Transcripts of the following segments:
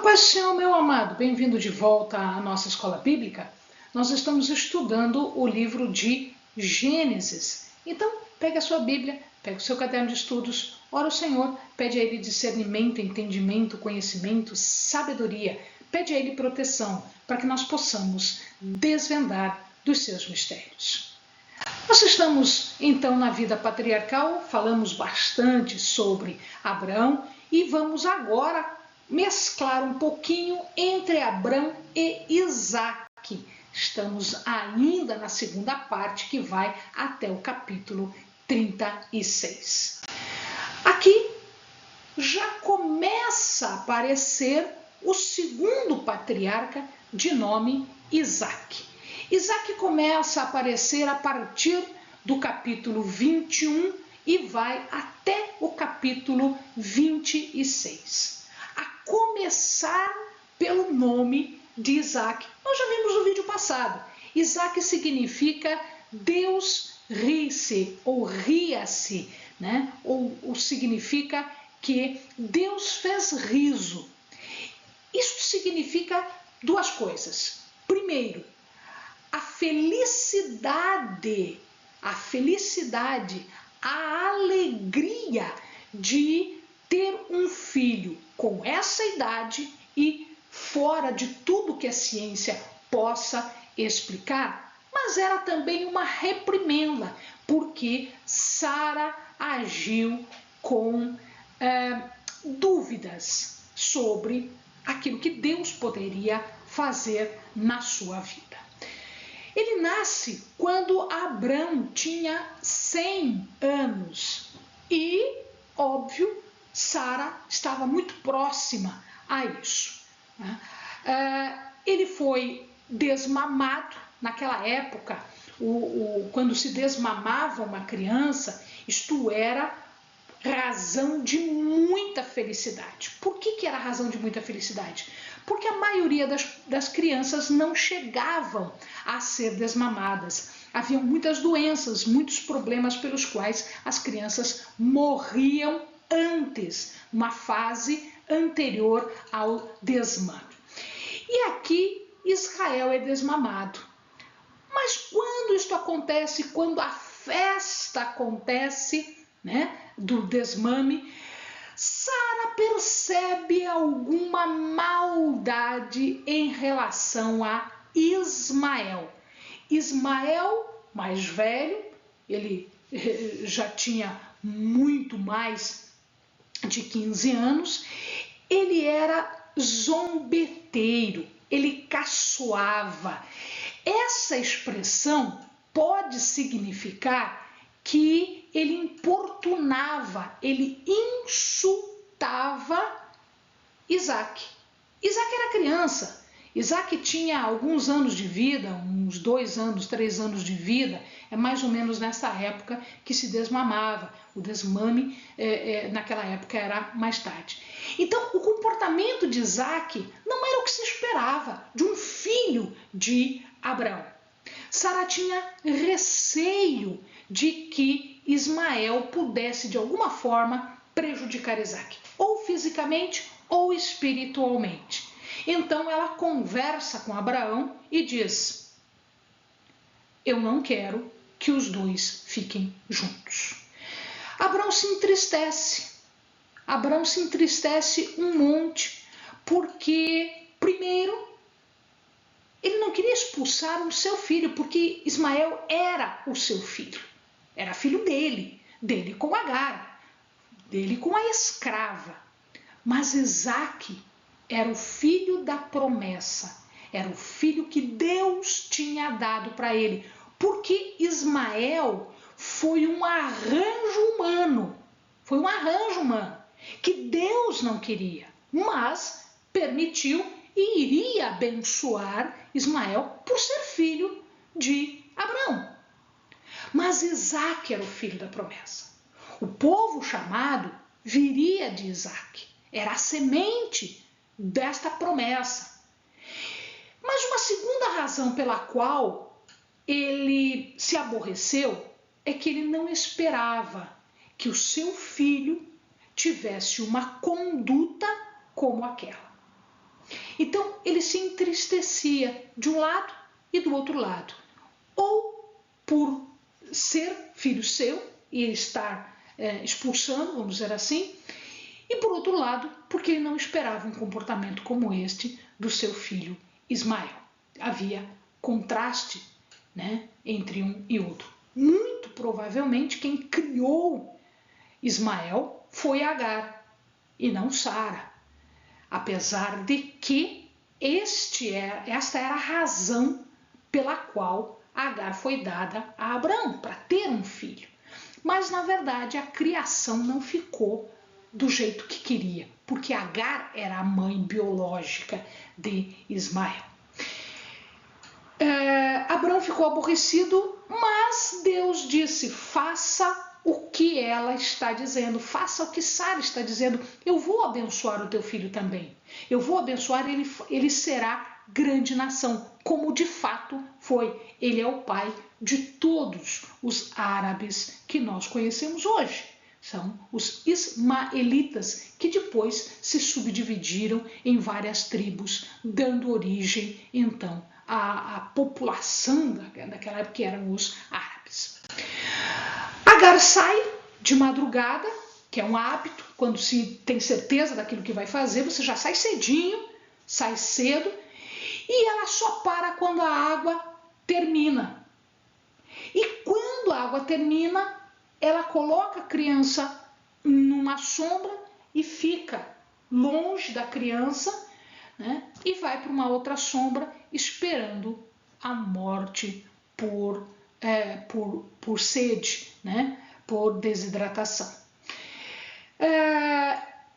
paz do Senhor, meu amado, bem-vindo de volta à nossa escola bíblica. Nós estamos estudando o livro de Gênesis. Então, pega a sua Bíblia, pega o seu caderno de estudos, ora ao Senhor, pede a Ele discernimento, entendimento, conhecimento, sabedoria, pede a Ele proteção, para que nós possamos desvendar dos seus mistérios. Nós estamos, então, na vida patriarcal, falamos bastante sobre Abraão e vamos agora mesclar um pouquinho entre Abrão e Isaque. Estamos ainda na segunda parte que vai até o capítulo 36. Aqui já começa a aparecer o segundo patriarca de nome Isaque. Isaque começa a aparecer a partir do capítulo 21 e vai até o capítulo 26. A começar pelo nome de Isaque. Nós já vimos no vídeo passado. Isaque significa Deus ri-se ou ria-se, né? Ou significa que Deus fez riso. Isso significa duas coisas. Primeiro, a felicidade, a alegria de ter um filho com essa idade e fora de tudo que a ciência possa explicar, mas era também uma reprimenda, porque Sara agiu com dúvidas sobre aquilo que Deus poderia fazer na sua vida. Ele nasce quando Abrão tinha 100 anos e, óbvio, Sara estava muito próxima a isso. Ele foi desmamado naquela época, quando se desmamava uma criança, isto era razão de muita felicidade. Por que era razão de muita felicidade? Porque a maioria das crianças não chegavam a ser desmamadas. Havia muitas doenças, muitos problemas pelos quais as crianças morriam antes, uma fase anterior ao desmame. E aqui Israel é desmamado. Mas quando isto acontece, quando a festa acontece, né, do desmame, Sara percebe alguma maldade em relação a Ismael. Ismael, mais velho, ele já tinha muito mais de 15 anos, ele era zombeteiro, ele caçoava. Essa expressão pode significar que ele importunava, ele insultava Isaque. Isaque era criança. Isaque tinha alguns anos de vida, uns 2 anos, 3 anos de vida. É mais ou menos nessa época que se desmamava. O desmame naquela época era mais tarde. Então, o comportamento de Isaque não era o que se esperava de um filho de Abraão. Sara tinha receio de que Ismael pudesse, de alguma forma, prejudicar Isaque, ou fisicamente ou espiritualmente. Então ela conversa com Abraão e diz: eu não quero que os dois fiquem juntos. Abraão se entristece. Abraão se entristece um monte, porque, primeiro, ele não queria expulsar o seu filho, porque Ismael era o seu filho. Era filho dele com Agar, dele com a escrava. Mas Isaque era o filho da promessa, era o filho que Deus tinha dado para ele, porque Ismael foi um arranjo humano, que Deus não queria, mas permitiu e iria abençoar Ismael por ser filho de Abraão. Mas Isaque era o filho da promessa. O povo chamado viria de Isaque, era a semente desta promessa. Mas uma segunda razão pela qual ele se aborreceu é que ele não esperava que o seu filho tivesse uma conduta como aquela. Então ele se entristecia de um lado e do outro lado, ou por ser filho seu e estar expulsando, vamos dizer assim, e por outro lado, porque ele não esperava um comportamento como este do seu filho Ismael. Havia contraste, né, entre um e outro. Muito provavelmente quem criou Ismael foi Agar e não Sara, apesar de que esta era a razão pela qual Agar foi dada a Abraão, para ter um filho. Mas, na verdade, a criação não ficou do jeito que queria, porque Agar era a mãe biológica de Ismael. Abraão ficou aborrecido, mas Deus disse: faça o que ela está dizendo, faça o que Sara está dizendo, eu vou abençoar o teu filho também, eu vou abençoar, ele será grande nação, como de fato foi. Ele é o pai de todos os árabes que nós conhecemos hoje. São os ismaelitas, que depois se subdividiram em várias tribos, dando origem, então, à população daquela época, que eram os árabes. Agar sai de madrugada, que é um hábito, quando se tem certeza daquilo que vai fazer, você já sai cedinho, sai cedo, e ela só para quando a água termina. E quando a água termina, ela coloca a criança numa sombra e fica longe da criança, né, e vai para uma outra sombra esperando a morte por sede, né, por desidratação.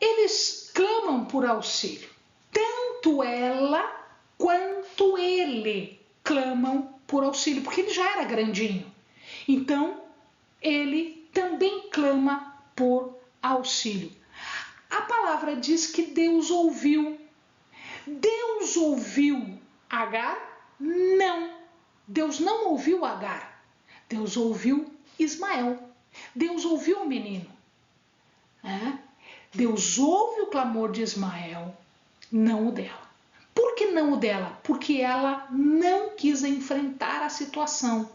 Eles clamam por auxílio. Tanto ela quanto ele clamam por auxílio, porque ele já era grandinho. Então, ele também clama por auxílio. A palavra diz que Deus ouviu. Deus ouviu Agar? Não. Deus não ouviu Agar. Deus ouviu Ismael. Deus ouviu o menino. Deus ouve o clamor de Ismael, não o dela. Por que não o dela? Porque ela não quis enfrentar a situação,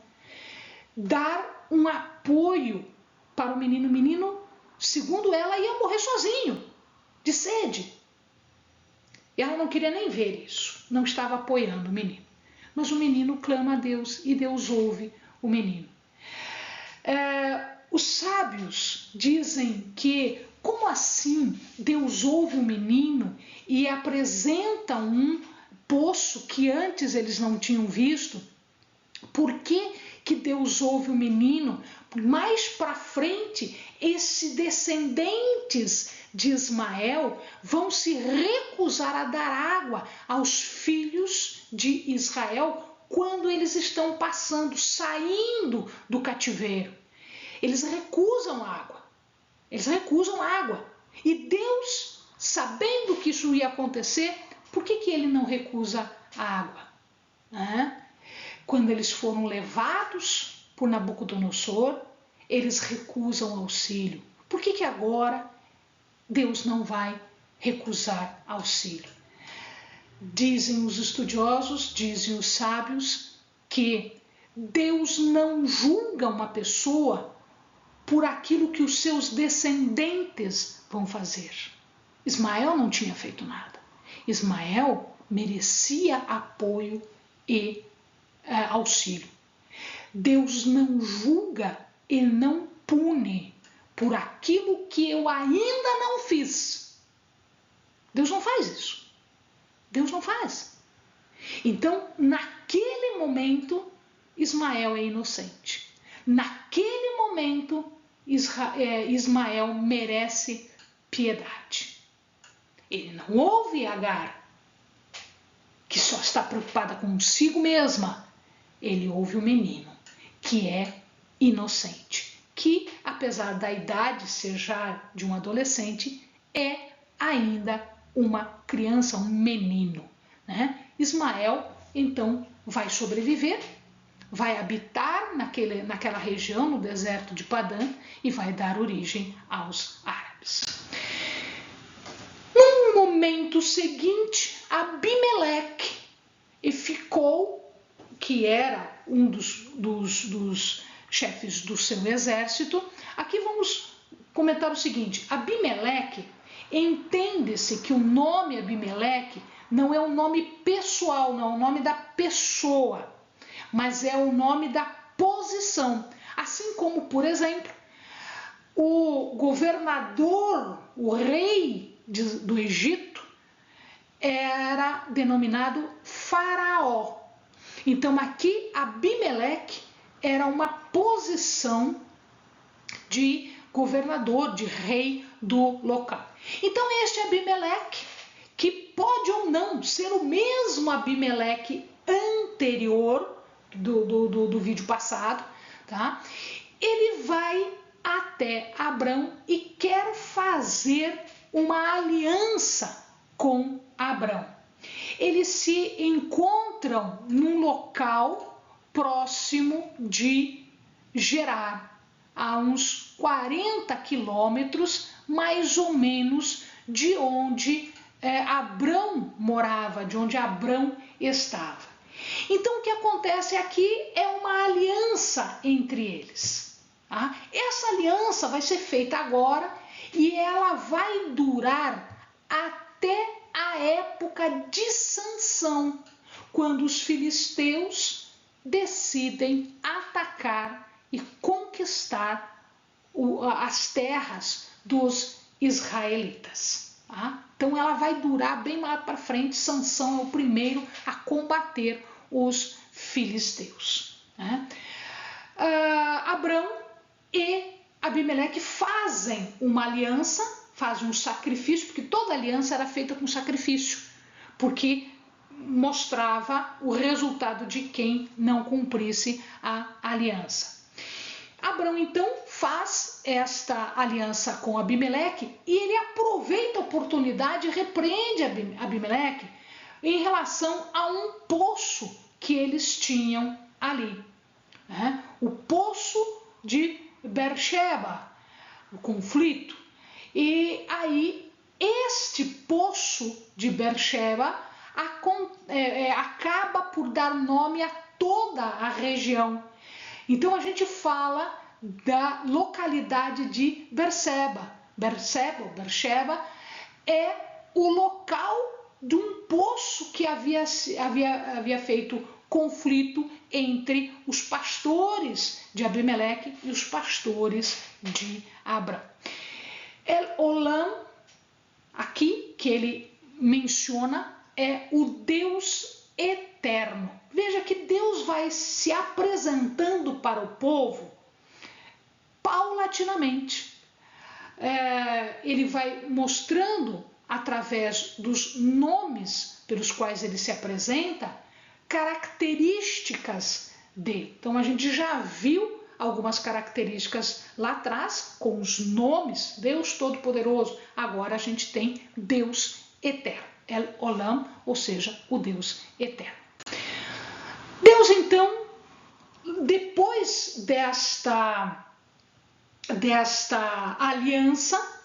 dar um apoio para o menino. O menino, segundo ela, ia morrer sozinho, de sede. E ela não queria nem ver isso, não estava apoiando o menino. Mas o menino clama a Deus e Deus ouve o menino. Os sábios dizem que, como assim Deus ouve o menino e apresenta um poço que antes eles não tinham visto? Por que Deus ouve o menino? Mais para frente, esses descendentes de Ismael vão se recusar a dar água aos filhos de Israel quando eles estão passando, saindo do cativeiro. Eles recusam água. Eles recusam água. E Deus, sabendo que isso ia acontecer, por que ele não recusa a água? Quando eles foram levados por Nabucodonosor, eles recusam auxílio. Por que agora Deus não vai recusar auxílio? Dizem os estudiosos, dizem os sábios, que Deus não julga uma pessoa por aquilo que os seus descendentes vão fazer. Ismael não tinha feito nada. Ismael merecia apoio e auxílio. Deus não julga e não pune por aquilo que eu ainda não fiz. Deus não faz isso. Deus não faz. Então, naquele momento, Ismael é inocente. Naquele momento, Ismael merece piedade. Ele não ouve Agar, que só está preocupada consigo mesma. Ele ouve o menino, que é inocente, que, apesar da idade ser já de um adolescente, é ainda uma criança, um menino, né? Ismael, então, vai sobreviver, vai habitar naquela região, no deserto de Padã, e vai dar origem aos árabes. Num momento seguinte, Abimeleque que era um dos chefes do seu exército. Aqui vamos comentar o seguinte: Abimeleque, entende-se que o nome Abimeleque não é um nome pessoal, não é o nome da pessoa, mas é o nome da posição. Assim como, por exemplo, o governador, o rei do Egito, era denominado Faraó. Então aqui Abimeleque era uma posição de governador, de rei do local. Então este Abimeleque, que pode ou não ser o mesmo Abimeleque anterior do vídeo passado, tá? Ele vai até Abrão e quer fazer uma aliança com Abrão. Eles se encontram num local próximo de Gerar, a uns 40 quilômetros mais ou menos de onde Abrão morava, de onde Abrão estava. Então o que acontece aqui é uma aliança entre eles. Tá? Essa aliança vai ser feita agora e ela vai durar até a época de Sansão, quando os filisteus decidem atacar e conquistar as terras dos israelitas. Tá? Então ela vai durar bem lá para frente. Sansão é o primeiro a combater os filisteus. Né? Abrão e Abimeleque fazem uma aliança, fazem um sacrifício, porque toda aliança era feita com sacrifício, porque mostrava o resultado de quem não cumprisse a aliança. Abrão então faz esta aliança com Abimeleque e ele aproveita a oportunidade e repreende Abimeleque em relação a um poço que eles tinham ali. Né? O poço de Beersheba, o conflito. E aí este poço de Beersheba acaba por dar nome a toda a região. Então a gente fala da localidade de Beersheba. Beersheba é o local de um poço que havia feito conflito entre os pastores de Abimeleque e os pastores de Abrão. El-Olam, aqui que ele menciona, é o Deus eterno. Veja que Deus vai se apresentando para o povo paulatinamente. Ele vai mostrando, através dos nomes pelos quais ele se apresenta, características dele. Então a gente já viu algumas características lá atrás com os nomes, Deus Todo-Poderoso. Agora a gente tem Deus Eterno, El-Olam, ou seja, o Deus Eterno. Deus então, depois desta aliança,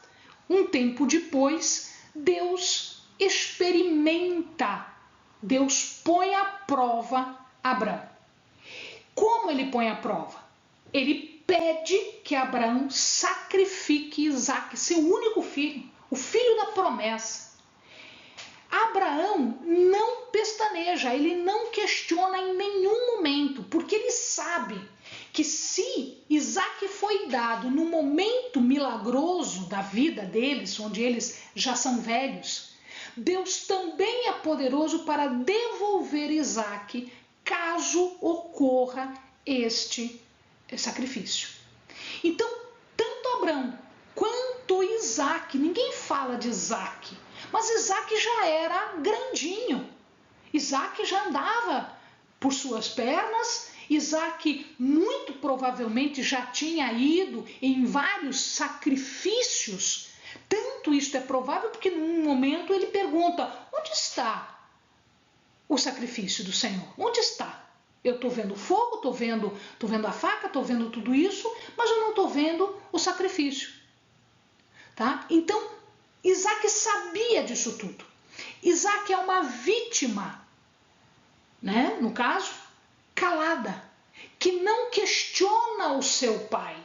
um tempo depois, Deus experimenta, Deus põe à prova Abrão. Como ele põe à prova? Ele pede que Abraão sacrifique Isaque, seu único filho, o filho da promessa. Abraão não pestaneja, ele não questiona em nenhum momento, porque ele sabe que se Isaque foi dado no momento milagroso da vida deles, onde eles já são velhos, Deus também é poderoso para devolver Isaque caso ocorra este sacrifício. Então, tanto Abrão quanto Isaque, ninguém fala de Isaque, mas Isaque já era grandinho, Isaque já andava por suas pernas, Isaque muito provavelmente já tinha ido em vários sacrifícios. Tanto isto é provável porque num momento ele pergunta: onde está o sacrifício do Senhor? Onde está? Eu estou vendo o fogo, estou vendo a faca, estou vendo tudo isso, mas eu não estou vendo o sacrifício. Tá? Então, Isaac sabia disso tudo. Isaac é uma vítima, né? No caso, calada, que não questiona o seu pai.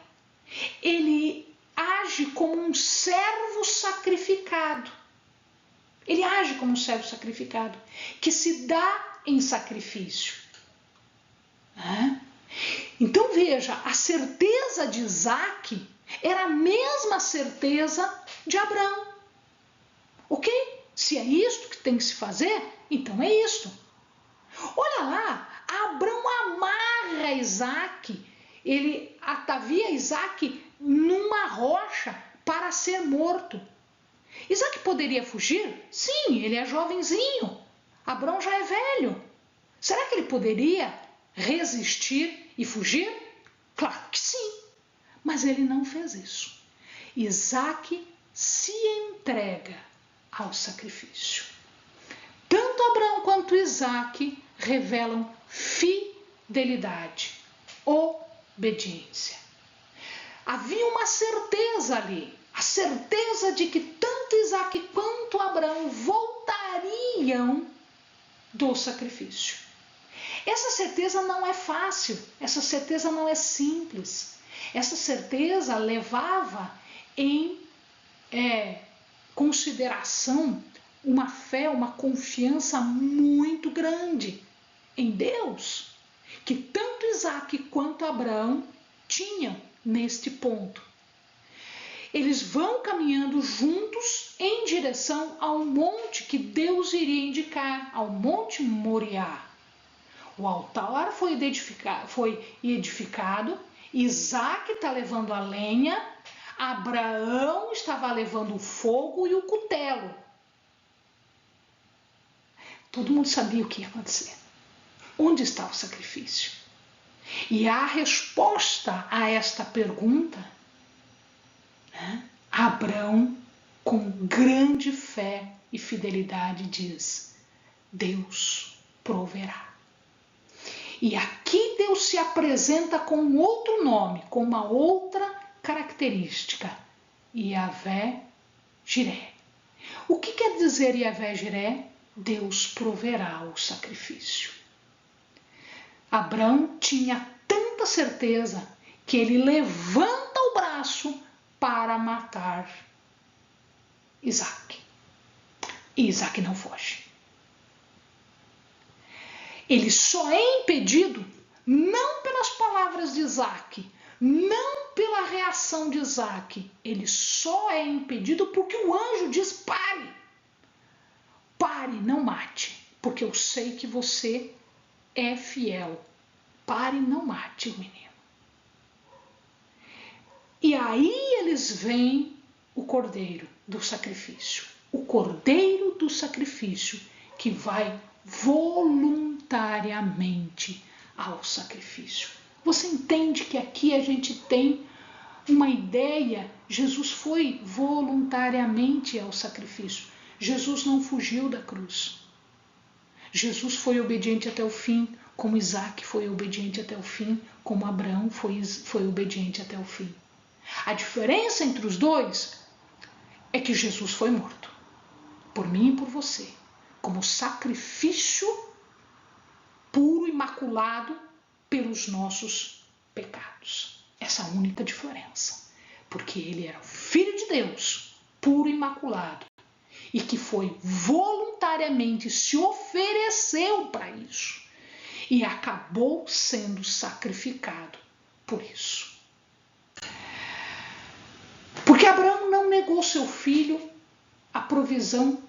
Ele age como um servo sacrificado. Ele age como um servo sacrificado, que se dá em sacrifício. Então veja, a certeza de Isaac era a mesma certeza de Abraão. Ok? Se é isto que tem que se fazer, então é isto. Olha lá, Abraão amarra Isaac. Ele atavia Isaac numa rocha para ser morto. Isaac poderia fugir? Sim, ele é jovenzinho. Abraão já é velho. Será que ele poderia resistir e fugir? Claro que sim, mas ele não fez isso. Isaac se entrega ao sacrifício. Tanto Abraão quanto Isaac revelam fidelidade, obediência. Havia uma certeza ali, a certeza de que tanto Isaac quanto Abraão voltariam do sacrifício. Essa certeza não é fácil, essa certeza não é simples. Essa certeza levava em consideração uma fé, uma confiança muito grande em Deus, que tanto Isaac quanto Abraão tinham neste ponto. Eles vão caminhando juntos em direção ao monte que Deus iria indicar, ao Monte Moriá. O altar foi edificado, Isaac está levando a lenha, Abraão estava levando o fogo e o cutelo. Todo mundo sabia o que ia acontecer. Onde está o sacrifício? E a resposta a esta pergunta, Abraão, com grande fé e fidelidade, diz: Deus proverá. E aqui Deus se apresenta com outro nome, com uma outra característica: Yavé Jiré. O que quer dizer Yavé Jiré? Deus proverá o sacrifício. Abraão tinha tanta certeza que ele levanta o braço para matar Isaac. E Isaac não foge. Ele só é impedido não pelas palavras de Isaac, não pela reação de Isaac. Ele só é impedido porque o anjo diz: pare. Pare, não mate, porque eu sei que você é fiel. Pare, não mate o menino. E aí eles veem o cordeiro do sacrifício. O cordeiro do sacrifício que vai voluntariamente ao sacrifício. Você entende que aqui a gente tem uma ideia? Jesus foi voluntariamente ao sacrifício. Jesus não fugiu da cruz. Jesus foi obediente até o fim, como Isaac foi obediente até o fim, como Abraão foi obediente até o fim. A diferença entre os dois é que Jesus foi morto, por mim e por você, como sacrifício puro, imaculado pelos nossos pecados. Essa é a única diferença, porque ele era o Filho de Deus, puro e imaculado, e que foi voluntariamente, se ofereceu para isso e acabou sendo sacrificado por isso. Porque Abraão não negou seu filho, a provisão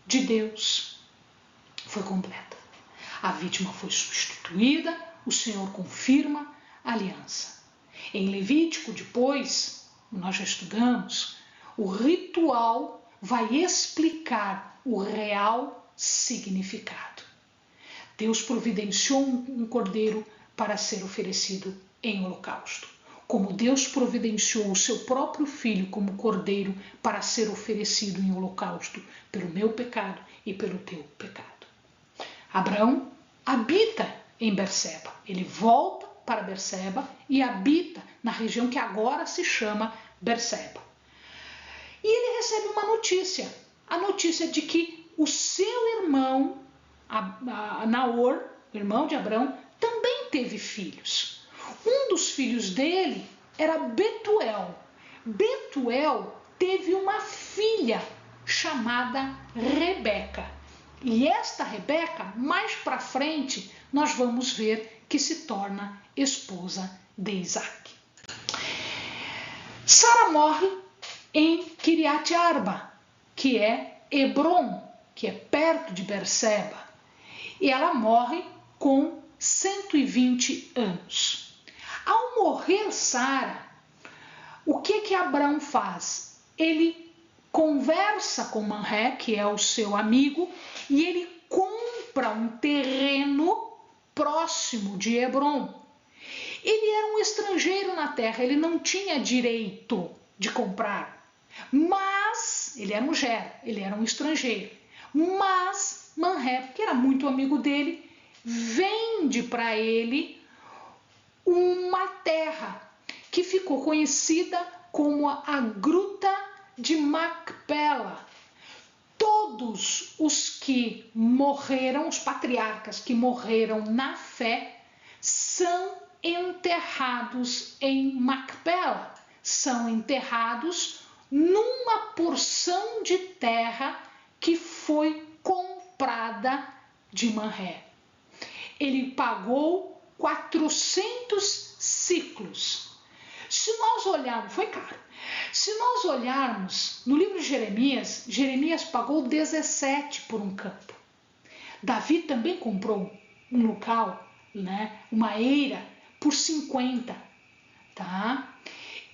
de Deus foi completa. A vítima foi substituída, o Senhor confirma a aliança. Em Levítico, depois, nós já estudamos, o ritual vai explicar o real significado. Deus providenciou um cordeiro para ser oferecido em holocausto, como Deus providenciou o seu próprio filho como cordeiro para ser oferecido em holocausto pelo meu pecado e pelo teu pecado. Abraão habita em Berseba. Ele volta para Berseba e habita na região que agora se chama Berseba. E ele recebe uma notícia, a notícia de que o seu irmão, Naor, irmão de Abrão, também teve filhos. Um dos filhos dele era Betuel. Betuel teve uma filha chamada Rebeca. E esta Rebeca, mais para frente, nós vamos ver que se torna esposa de Isaac. Sara morre em Kiriat Arba, que é Hebron, que é perto de Berseba. E ela morre com 120 anos. Ao morrer Sara, o que Abrão faz? Ele conversa com Manré, que é o seu amigo, e ele compra um terreno próximo de Hebron. Ele era um estrangeiro na terra, ele não tinha direito de comprar, mas ele era um ger, ele era um estrangeiro. Mas Manré, que era muito amigo dele, vende para ele uma terra que ficou conhecida como a Gruta de Macpela. Todos os que morreram, os patriarcas que morreram na fé, são enterrados em Macpela. São enterrados numa porção de terra que foi comprada de Manré. Ele pagou 400 ciclos. Se nós olharmos, foi caro. Se nós olharmos no livro de Jeremias, Jeremias pagou 17 por um campo. Davi também comprou um local, né, uma eira, por 50. Tá?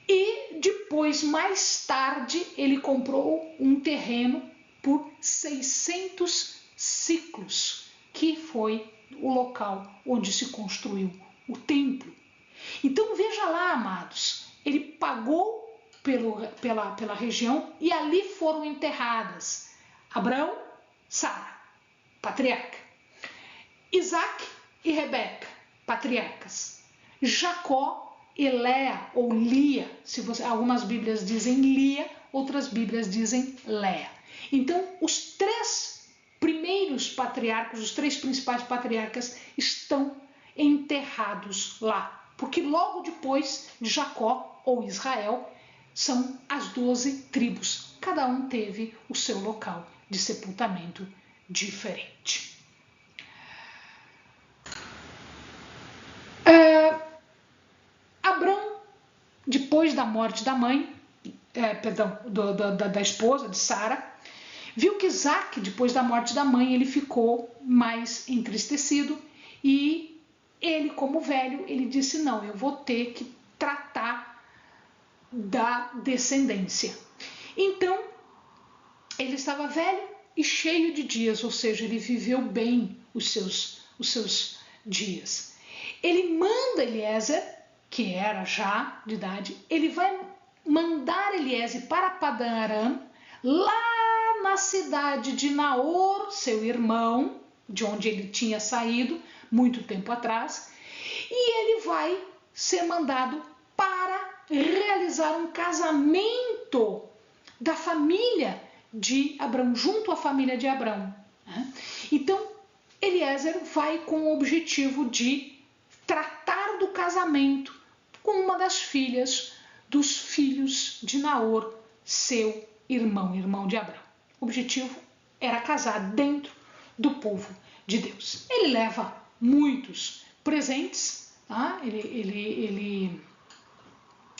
E depois, mais tarde, ele comprou um terreno por 600 ciclos, que foi o local onde se construiu o templo. Então veja lá, amados, ele pagou pela região e ali foram enterradas Abrão, Sara, patriarca, Isaac e Rebeca, patriarcas, Jacó e Léa, ou Lia, algumas Bíblias dizem Lia, outras Bíblias dizem Léa. Então, os três primeiros patriarcas, os três principais patriarcas estão enterrados lá, porque logo depois de Jacó ou Israel são as 12 tribos. Cada um teve o seu local de sepultamento diferente. Abrão, depois da morte da mãe, da esposa de Sara, viu que Isaac, depois da morte da mãe, ele ficou mais entristecido e ele, como velho, ele disse, não, eu vou ter que tratar da descendência. Então, ele estava velho e cheio de dias, ou seja, ele viveu bem os seus dias. Ele manda Eliezer, que era já de idade, ele vai mandar Eliezer para Padã Aram, lá na cidade de Naor, seu irmão, de onde ele tinha saído muito tempo atrás, e ele vai ser mandado para realizar um casamento da família de Abrão, junto à família de Abrão. Então, Eliezer vai com o objetivo de tratar do casamento com uma das filhas dos filhos de Naor, seu irmão de Abrão. O objetivo era casar dentro do povo de Deus. Ele leva muitos presentes, tá? Ele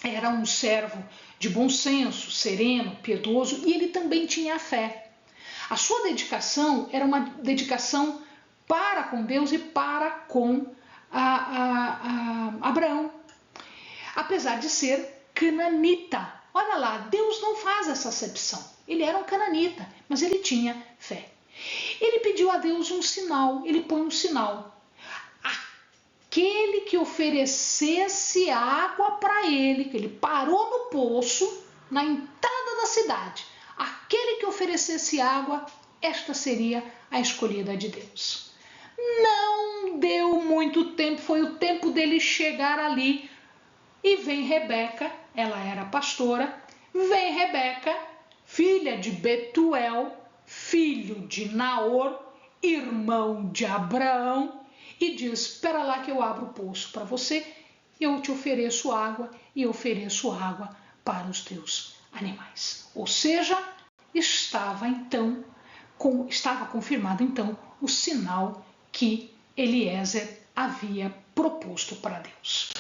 era um servo de bom senso, sereno, piedoso, e ele também tinha fé. A sua dedicação era uma dedicação para com Deus e para com Abraão, apesar de ser cananita. Olha lá, Deus não faz essa acepção. Ele era um cananita, mas ele tinha fé. Ele pediu a Deus um sinal, ele põe um sinal. Aquele que oferecesse água para ele, que ele parou no poço, na entrada da cidade, aquele que oferecesse água, esta seria a escolhida de Deus. Não deu muito tempo, foi o tempo dele chegar ali, e vem Rebeca, ela era pastora, vem Rebeca, filha de Betuel, filho de Naor, irmão de Abraão, e diz: espera lá que eu abro o poço para você, eu te ofereço água e ofereço água para os teus animais. Ou seja, estava confirmado então o sinal que Eliezer havia proposto para Deus.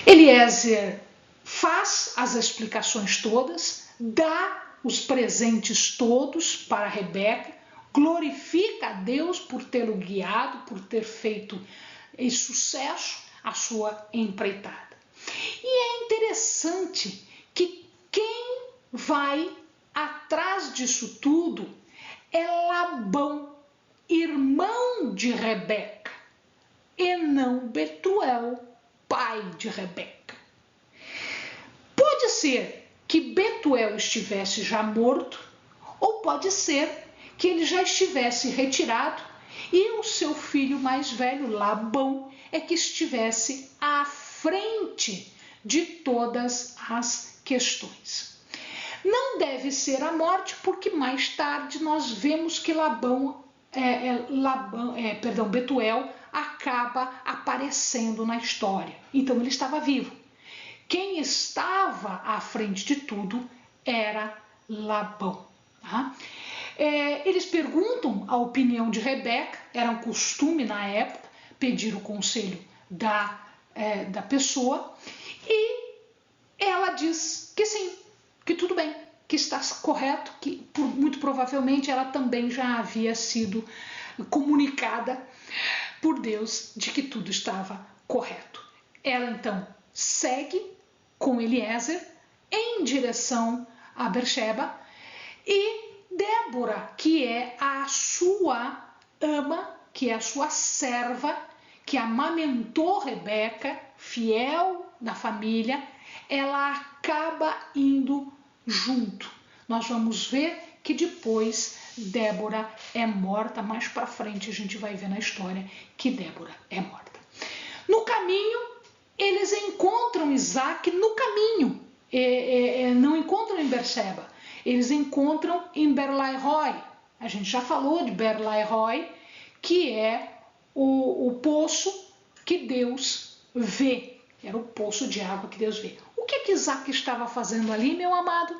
Eliezer faz as explicações todas, dá os presentes todos para Rebeca, glorifica a Deus por tê-lo guiado, por ter feito em sucesso a sua empreitada. E é interessante que quem vai atrás disso tudo é Labão, irmão de Rebeca, e não Betuel, pai de Rebeca. Pode ser que Betuel estivesse já morto, ou pode ser que ele já estivesse retirado e o seu filho mais velho, Labão, é que estivesse à frente de todas as questões. Não deve ser a morte, porque mais tarde nós vemos que Betuel acaba aparecendo na história. Então ele estava vivo. Quem estava à frente de tudo era Labão. Tá? Eles perguntam a opinião de Rebeca, era um costume na época pedir o conselho da pessoa, e ela diz que sim, que tudo bem, que está correto, que muito provavelmente ela também já havia sido comunicada por Deus de que tudo estava correto. Ela então segue com Eliezer em direção a Berseba, e Débora, que é a sua ama, que é a sua serva, que amamentou Rebeca, fiel da família, ela acaba indo junto. Nós vamos ver que depois Débora é morta, mais para frente a gente vai ver na história que Débora é morta. No caminho, eles encontram Isaac no caminho, não encontram em Berseba, eles encontram em Beer-lahai-roi. A gente já falou de Beer-lahai-roi, que é o poço que Deus vê, era o poço de água que Deus vê. O que Isaac estava fazendo ali, meu amado?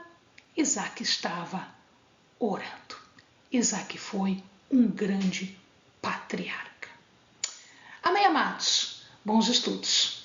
Isaac estava orando. Isaac foi um grande patriarca. Amém, amados? Bons estudos.